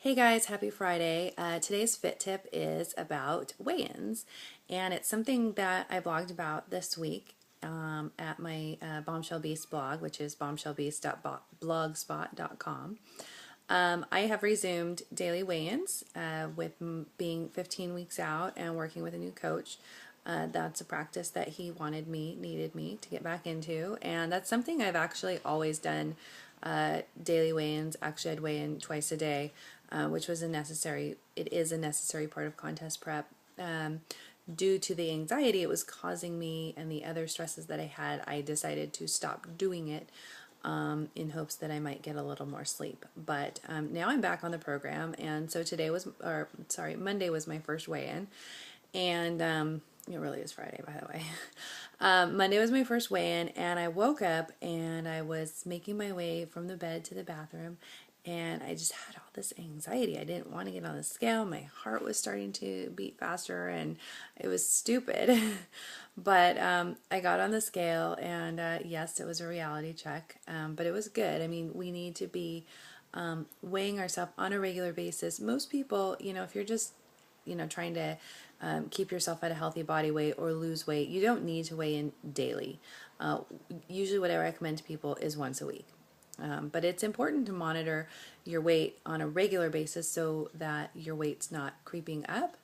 Hey guys, happy Friday. Today's fit tip is about weigh-ins, and it's something that I blogged about this week at my Bombshell Beast blog, which is bombshellbeast.blogspot.com. I have resumed daily weigh-ins with being 15 weeks out and working with a new coach. That's a practice that he needed me to get back into, and that's something I've actually always done. Daily weigh-ins. Actually, I'd weigh in twice a day, which was it is a necessary part of contest prep. Due to the anxiety it was causing me and the other stresses that I had, I decided to stop doing it in hopes that I might get a little more sleep. But now I'm back on the program, and so Monday was my first weigh-in, and it really is Friday, by the way. Monday was my first weigh-in, and I woke up and I was making my way from the bed to the bathroom, and I just had all this anxiety. I didn't want to get on the scale. My heart was starting to beat faster, and it was stupid. But I got on the scale, and yes, it was a reality check, but it was good. I mean, we need to be weighing ourselves on a regular basis. Most people, if you're just trying to keep yourself at a healthy body weight or lose weight, you don't need to weigh in daily. Usually what I recommend to people is once a week. But it's important to monitor your weight on a regular basis so that your weight's not creeping up,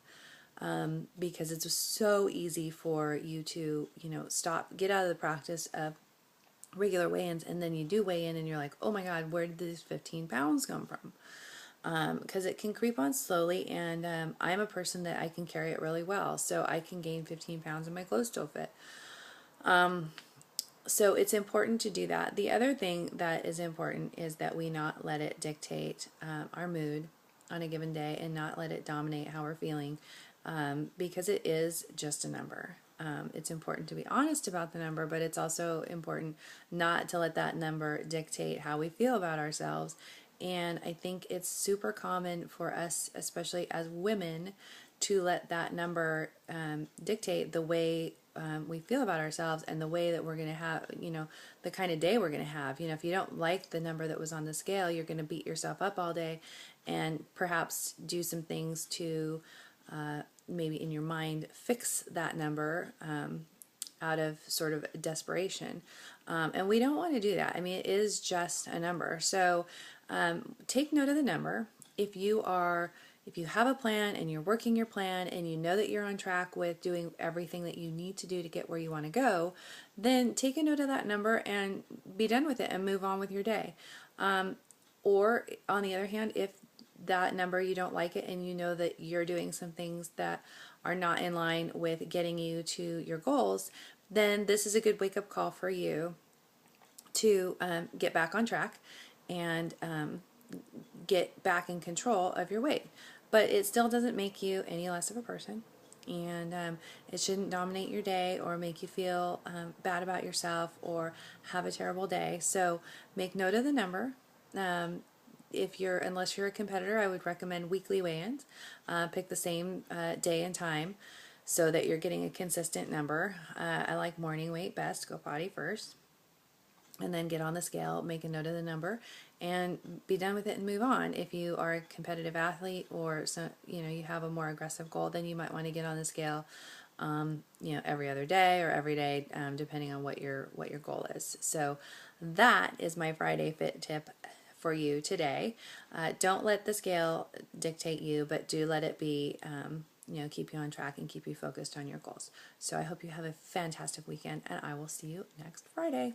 because it's so easy for you to, get out of the practice of regular weigh-ins, and then you do weigh in and you're like, oh my God, where did these 15 pounds come from? Because it can creep on slowly, and I'm a person that I can carry it really well, so I can gain 15 pounds and my clothes still fit. So it's important to do that. The other thing that is important is that we not let it dictate our mood on a given day, and not let it dominate how we're feeling, because it is just a number. It's important to be honest about the number, but it's also important not to let that number dictate how we feel about ourselves. And I think it's super common for us, especially as women, to let that number dictate the way we feel about ourselves, and the way that we're going to have, the kind of day we're going to have. If you don't like the number that was on the scale, you're going to beat yourself up all day, and perhaps do some things to maybe in your mind fix that number out of sort of desperation. And we don't want to do that. I mean, it is just a number. So take note of the number. If you have a plan and you're working your plan, and you know that you're on track with doing everything that you need to do to get where you want to go, then take a note of that number and be done with it and move on with your day. Or on the other hand, if that number, you don't like it, and you know that you're doing some things that are not in line with getting you to your goals, then this is a good wake-up call for you to get back on track and get back in control of your weight. But it still doesn't make you any less of a person, and it shouldn't dominate your day or make you feel bad about yourself or have a terrible day. So make note of the number. Unless you're a competitor, I would recommend weekly weigh-ins. Pick the same day and time so that you're getting a consistent number. I like morning weight best. Go potty first, and then get on the scale, make a note of the number, and be done with it and move on. If you are a competitive athlete, or you have a more aggressive goal, then you might want to get on the scale every other day or every day, depending on what your goal is. So that is my Friday fit tip for you today. Don't let the scale dictate you, but do let it be keep you on track and keep you focused on your goals. So I hope you have a fantastic weekend, and I will see you next Friday.